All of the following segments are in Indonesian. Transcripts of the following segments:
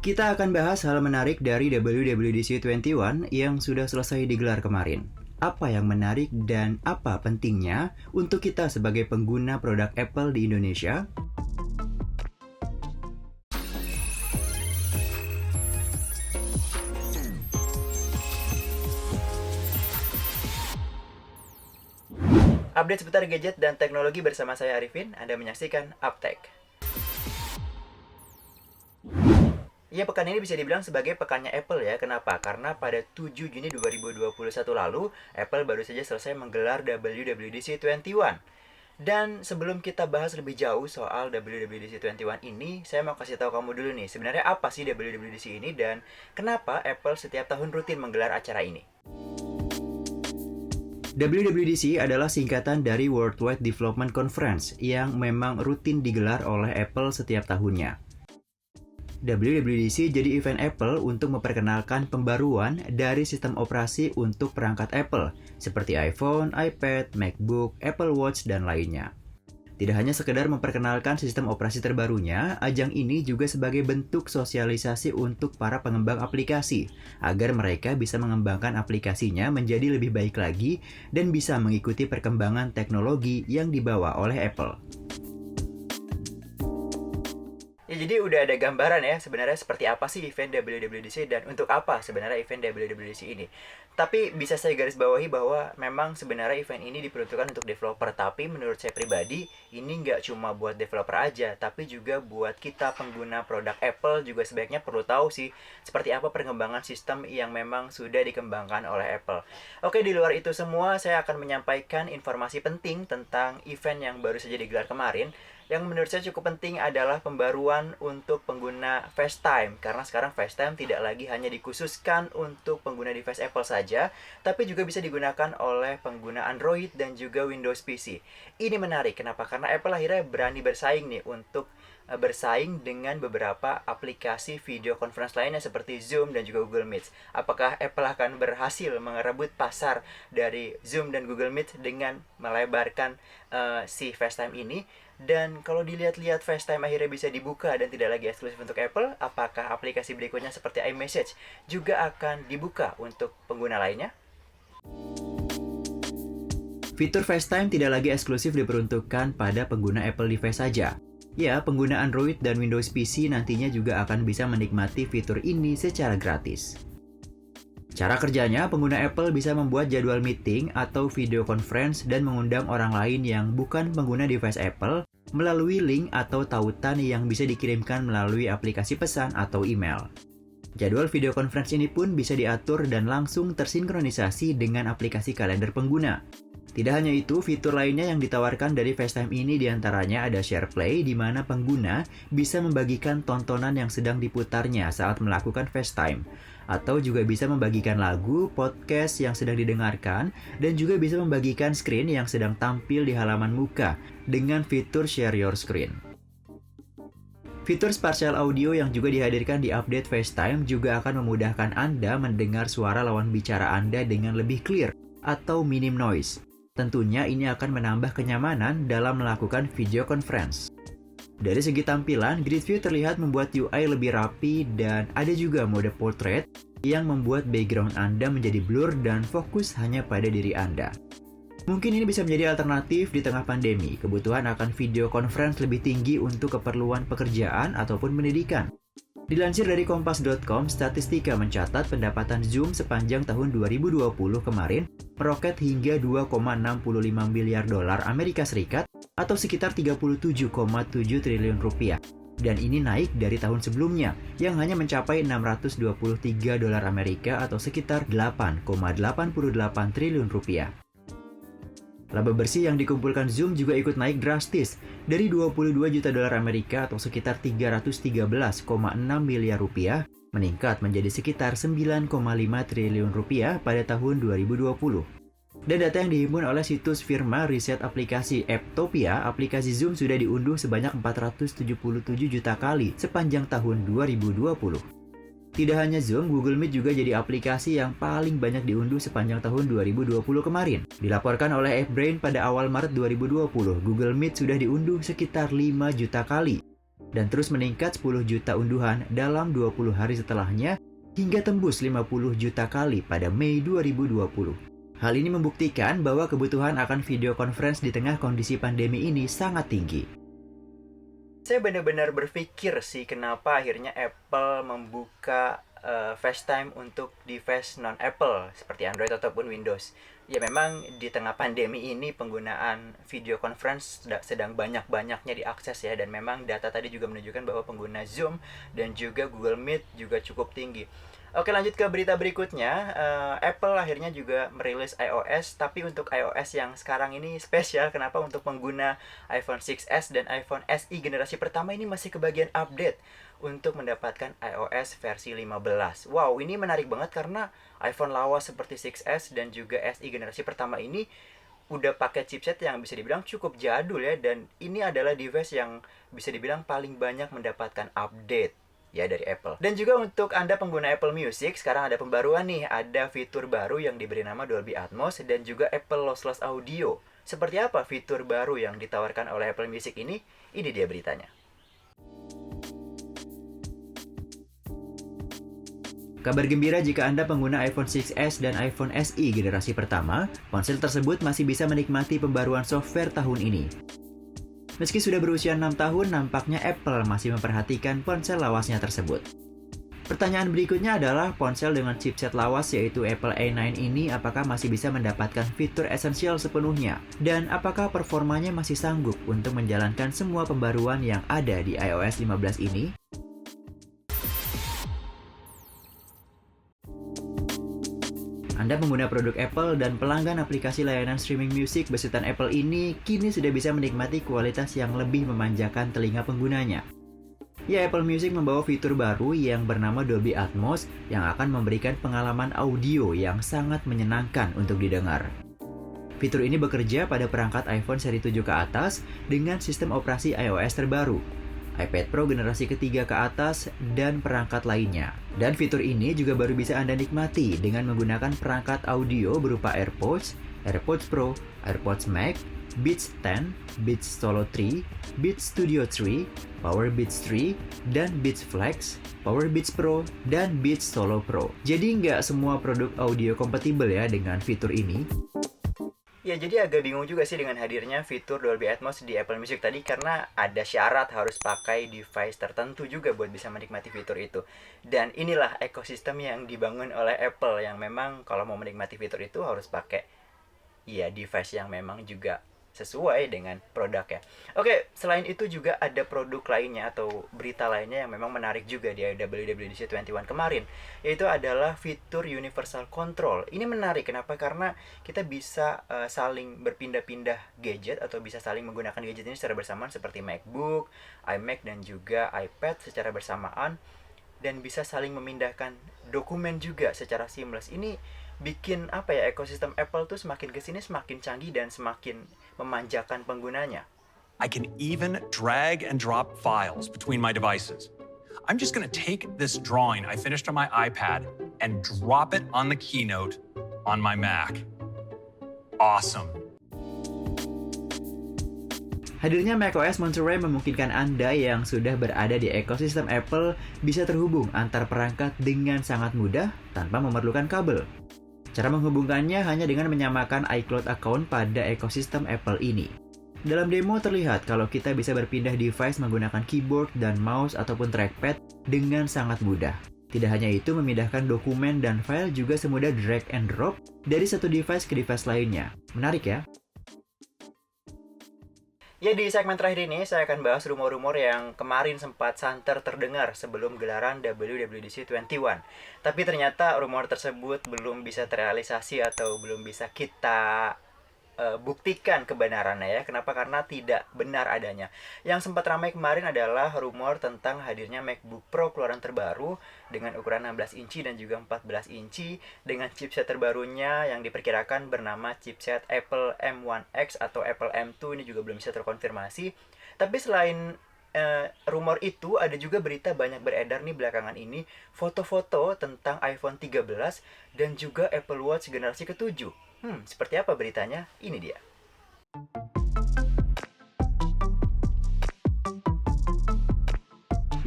Kita akan bahas hal menarik dari WWDC 21 yang sudah selesai digelar kemarin. Apa yang menarik dan apa pentingnya untuk kita sebagai pengguna produk Apple di Indonesia? Update seputar gadget dan teknologi bersama saya Arifin. Anda menyaksikan Uptech. Ya, pekan ini bisa dibilang sebagai pekannya Apple ya. Kenapa? Karena pada 7 Juni 2021 lalu, Apple baru saja selesai menggelar WWDC 21. Dan sebelum kita bahas lebih jauh soal WWDC 21 ini, saya mau kasih tahu kamu dulu nih, sebenarnya apa sih WWDC ini dan kenapa Apple setiap tahun rutin menggelar acara ini? WWDC adalah singkatan dari Worldwide Development Conference yang memang rutin digelar oleh Apple setiap tahunnya. WWDC jadi event Apple untuk memperkenalkan pembaruan dari sistem operasi untuk perangkat Apple, seperti iPhone, iPad, MacBook, Apple Watch, dan lainnya. Tidak hanya sekedar memperkenalkan sistem operasi terbarunya, ajang ini juga sebagai bentuk sosialisasi untuk para pengembang aplikasi, agar mereka bisa mengembangkan aplikasinya menjadi lebih baik lagi dan bisa mengikuti perkembangan teknologi yang dibawa oleh Apple. Ya, jadi udah ada gambaran ya sebenarnya seperti apa sih event WWDC dan untuk apa sebenarnya event WWDC ini. Tapi bisa saya garis bawahi bahwa memang sebenarnya event ini diperuntukkan untuk developer. Tapi menurut saya pribadi, ini nggak cuma buat developer aja, tapi juga buat kita pengguna produk Apple juga sebaiknya perlu tahu sih seperti apa perkembangan sistem yang memang sudah dikembangkan oleh Apple. Oke, di luar itu semua, saya akan menyampaikan informasi penting tentang event yang baru saja digelar kemarin. Yang menurut saya cukup penting adalah pembaruan untuk pengguna FaceTime. Karena sekarang FaceTime tidak lagi hanya dikhususkan untuk pengguna device Apple saja, tapi juga bisa digunakan oleh pengguna Android dan juga Windows PC. Ini menarik, kenapa? Karena Apple akhirnya berani bersaing nih untuk bersaing dengan beberapa aplikasi video conference lainnya seperti Zoom dan juga Google Meet. Apakah Apple akan berhasil merebut pasar dari Zoom dan Google Meet dengan melebarkan si FaceTime ini? Dan kalau dilihat-lihat FaceTime akhirnya bisa dibuka dan tidak lagi eksklusif untuk Apple, apakah aplikasi berikutnya seperti iMessage juga akan dibuka untuk pengguna lainnya? Fitur FaceTime tidak lagi eksklusif diperuntukkan pada pengguna Apple device saja. Ya, pengguna Android dan Windows PC nantinya juga akan bisa menikmati fitur ini secara gratis. Cara kerjanya, pengguna Apple bisa membuat jadwal meeting atau video conference dan mengundang orang lain yang bukan pengguna device Apple melalui link atau tautan yang bisa dikirimkan melalui aplikasi pesan atau email. Jadwal video conference ini pun bisa diatur dan langsung tersinkronisasi dengan aplikasi kalender pengguna. Tidak hanya itu, fitur lainnya yang ditawarkan dari FaceTime ini diantaranya ada SharePlay, di mana pengguna bisa membagikan tontonan yang sedang diputarnya saat melakukan FaceTime, atau juga bisa membagikan lagu, podcast yang sedang didengarkan, dan juga bisa membagikan screen yang sedang tampil di halaman muka dengan fitur Share Your Screen. Fitur spatial audio yang juga dihadirkan di update FaceTime juga akan memudahkan Anda mendengar suara lawan bicara Anda dengan lebih clear atau minim noise. Tentunya ini akan menambah kenyamanan dalam melakukan video conference. Dari segi tampilan, Grid View terlihat membuat UI lebih rapi dan ada juga mode portrait yang membuat background Anda menjadi blur dan fokus hanya pada diri Anda. Mungkin ini bisa menjadi alternatif di tengah pandemi. Kebutuhan akan video conference lebih tinggi untuk keperluan pekerjaan ataupun pendidikan. Dilansir dari Kompas.com, statistika mencatat pendapatan Zoom sepanjang tahun 2020 kemarin meroket hingga 2,65 miliar dolar Amerika Serikat atau sekitar 37,7 triliun rupiah. Dan ini naik dari tahun sebelumnya yang hanya mencapai 623 dolar Amerika atau sekitar 8,88 triliun rupiah. Laba bersih yang dikumpulkan Zoom juga ikut naik drastis dari 22 juta dolar Amerika atau sekitar 313,6 miliar rupiah meningkat menjadi sekitar 9,5 triliun rupiah pada tahun 2020. Dan data yang dihimpun oleh situs firma riset aplikasi Apptopia, aplikasi Zoom sudah diunduh sebanyak 477 juta kali sepanjang tahun 2020. Tidak hanya Zoom, Google Meet juga jadi aplikasi yang paling banyak diunduh sepanjang tahun 2020 kemarin. Dilaporkan oleh AppBrain pada awal Maret 2020, Google Meet sudah diunduh sekitar 5 juta kali. dan terus meningkat 10 juta unduhan dalam 20 hari setelahnya hingga tembus 50 juta kali pada Mei 2020. Hal ini membuktikan bahwa kebutuhan akan video conference di tengah kondisi pandemi ini sangat tinggi. Saya benar-benar berpikir sih kenapa akhirnya Apple membuka FaceTime untuk device non-Apple seperti Android ataupun Windows. Ya memang di tengah pandemi ini penggunaan video conference sedang banyak-banyaknya diakses ya, dan memang data tadi juga menunjukkan bahwa pengguna Zoom dan juga Google Meet juga cukup tinggi. Oke, lanjut ke berita berikutnya. Apple akhirnya juga merilis iOS, tapi untuk iOS yang sekarang ini spesial. Kenapa? Untuk pengguna iPhone 6s dan iPhone SE generasi pertama ini masih kebagian update untuk mendapatkan iOS versi 15. Wow, ini menarik banget karena iPhone lawas seperti 6s dan juga SE generasi pertama ini udah pakai chipset yang bisa dibilang cukup jadul ya, dan ini adalah device yang bisa dibilang paling banyak mendapatkan update ya dari Apple. Dan juga untuk Anda pengguna Apple Music, sekarang ada pembaruan nih, ada fitur baru yang diberi nama Dolby Atmos dan juga Apple Lossless Audio. Seperti apa fitur baru yang ditawarkan oleh Apple Music ini? Ini dia beritanya. Kabar gembira jika Anda pengguna iPhone 6s dan iPhone SE generasi pertama, ponsel tersebut masih bisa menikmati pembaruan software tahun ini. Meski sudah berusia 6 tahun, nampaknya Apple masih memperhatikan ponsel lawasnya tersebut. Pertanyaan berikutnya adalah ponsel dengan chipset lawas yaitu Apple A9 ini apakah masih bisa mendapatkan fitur esensial sepenuhnya? Dan apakah performanya masih sanggup untuk menjalankan semua pembaruan yang ada di iOS 15 ini? Anda pengguna produk Apple dan pelanggan aplikasi layanan streaming musik besutan Apple ini kini sudah bisa menikmati kualitas yang lebih memanjakan telinga penggunanya. Ya, Apple Music membawa fitur baru yang bernama Dolby Atmos yang akan memberikan pengalaman audio yang sangat menyenangkan untuk didengar. Fitur ini bekerja pada perangkat iPhone seri 7 ke atas dengan sistem operasi iOS terbaru, iPad Pro generasi ketiga ke atas, dan perangkat lainnya. Dan fitur ini juga baru bisa Anda nikmati dengan menggunakan perangkat audio berupa AirPods, AirPods Pro, AirPods Max, Beats 10, Beats Solo 3, Beats Studio 3, Power Beats 3, dan Beats Flex, Power Beats Pro, dan Beats Solo Pro. Jadi nggak semua produk audio kompatibel ya dengan fitur ini. Ya, jadi agak bingung juga sih dengan hadirnya fitur Dolby Atmos di Apple Music tadi karena ada syarat harus pakai device tertentu juga buat bisa menikmati fitur itu. Dan inilah ekosistem yang dibangun oleh Apple yang memang kalau mau menikmati fitur itu harus pakai ya device yang memang juga sesuai dengan produknya. Oke, selain itu juga ada produk lainnya atau berita lainnya yang memang menarik juga di WWDC 21 kemarin, yaitu adalah fitur Universal Control. Ini menarik, kenapa? Karena kita bisa saling berpindah-pindah gadget atau bisa saling menggunakan gadget ini secara bersamaan seperti MacBook, iMac, dan juga iPad secara bersamaan, dan bisa saling memindahkan dokumen juga secara seamless. Ini bikin ekosistem Apple tuh semakin kesini semakin canggih dan semakin memanjakan penggunanya. I can even drag and drop files between my devices. I'm just going to take this drawing I finished on my iPad and drop it on the Keynote on my Mac. Awesome. Hadirnya macOS Monterey memungkinkan Anda yang sudah berada di ekosistem Apple bisa terhubung antar perangkat dengan sangat mudah tanpa memerlukan kabel. Cara menghubungkannya hanya dengan menyamakan iCloud account pada ekosistem Apple ini. Dalam demo terlihat kalau kita bisa berpindah device menggunakan keyboard dan mouse ataupun trackpad dengan sangat mudah. Tidak hanya itu, memindahkan dokumen dan file juga semudah drag and drop dari satu device ke device lainnya. Menarik ya? Ya, di segmen terakhir ini saya akan bahas rumor-rumor yang kemarin sempat santer terdengar sebelum gelaran WWDC 21. Tapi ternyata rumor tersebut belum bisa terrealisasi atau belum bisa kita buktikan kebenarannya ya. Kenapa? Karena tidak benar adanya. Yang sempat ramai kemarin adalah rumor tentang hadirnya MacBook Pro keluaran terbaru dengan ukuran 16 inci dan juga 14 inci dengan chipset terbarunya yang diperkirakan bernama chipset Apple M1X atau Apple M2. Ini juga belum bisa terkonfirmasi. Tapi selain rumor itu, ada juga berita banyak beredar nih belakangan ini, foto-foto tentang iPhone 13 dan juga Apple Watch generasi ke-7. Seperti apa beritanya? Ini dia.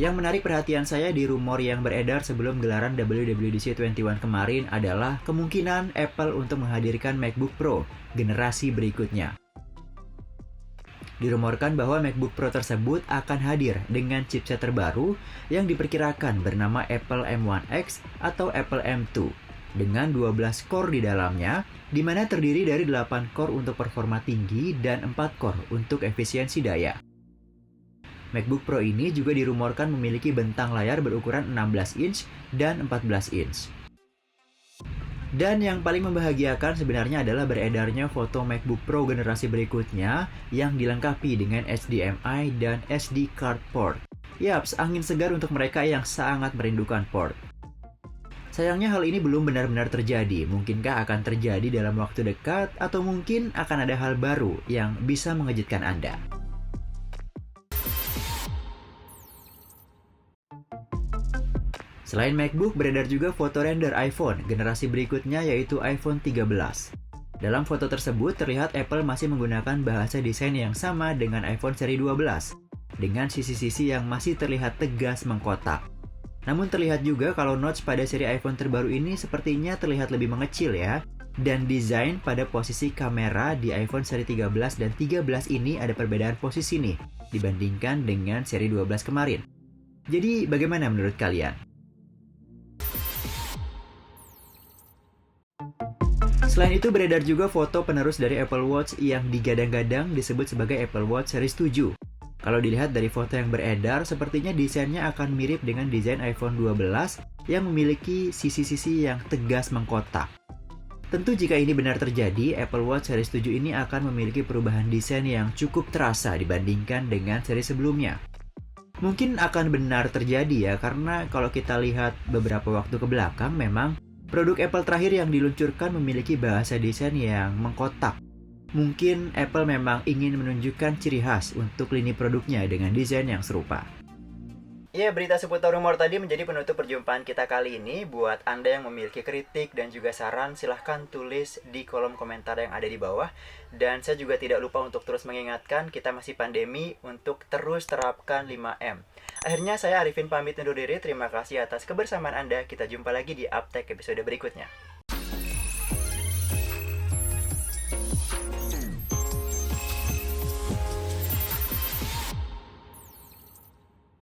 Yang menarik perhatian saya di rumor yang beredar sebelum gelaran WWDC 21 kemarin adalah kemungkinan Apple untuk menghadirkan MacBook Pro generasi berikutnya. Dirumorkan bahwa MacBook Pro tersebut akan hadir dengan chipset terbaru yang diperkirakan bernama Apple M1X atau Apple M2 dengan 12 core di dalamnya, di mana terdiri dari 8 core untuk performa tinggi dan 4 core untuk efisiensi daya. MacBook Pro ini juga dirumorkan memiliki bentang layar berukuran 16 inch dan 14 inch. Dan yang paling membahagiakan sebenarnya adalah beredarnya foto MacBook Pro generasi berikutnya yang dilengkapi dengan HDMI dan SD card port. Yaps, angin segar untuk mereka yang sangat merindukan port. Sayangnya hal ini belum benar-benar terjadi. Mungkinkah akan terjadi dalam waktu dekat atau mungkin akan ada hal baru yang bisa mengejutkan Anda? Selain MacBook, beredar juga foto render iPhone generasi berikutnya yaitu iPhone 13. Dalam foto tersebut terlihat Apple masih menggunakan bahasa desain yang sama dengan iPhone seri 12, dengan sisi-sisi yang masih terlihat tegas mengkotak. Namun terlihat juga kalau notch pada seri iPhone terbaru ini sepertinya terlihat lebih mengecil ya. Dan desain pada posisi kamera di iPhone seri 13 dan 13 ini ada perbedaan posisi nih dibandingkan dengan seri 12 kemarin. Jadi bagaimana menurut kalian? Selain itu beredar juga foto penerus dari Apple Watch yang digadang-gadang disebut sebagai Apple Watch Series 7. Kalau dilihat dari foto yang beredar, sepertinya desainnya akan mirip dengan desain iPhone 12 yang memiliki sisi-sisi yang tegas mengkotak. Tentu jika ini benar terjadi, Apple Watch Series 7 ini akan memiliki perubahan desain yang cukup terasa dibandingkan dengan seri sebelumnya. Mungkin akan benar terjadi ya, karena kalau kita lihat beberapa waktu ke belakang memang produk Apple terakhir yang diluncurkan memiliki bahasa desain yang mengkotak. Mungkin Apple memang ingin menunjukkan ciri khas untuk lini produknya dengan desain yang serupa. Ya, berita seputar rumor tadi menjadi penutup perjumpaan kita kali ini. Buat Anda yang memiliki kritik dan juga saran, silahkan tulis di kolom komentar yang ada di bawah. Dan saya juga tidak lupa untuk terus mengingatkan, kita masih pandemi, untuk terus terapkan 5M. Akhirnya saya Arifin pamit undur diri, terima kasih atas kebersamaan Anda. Kita jumpa lagi di Uptech episode berikutnya.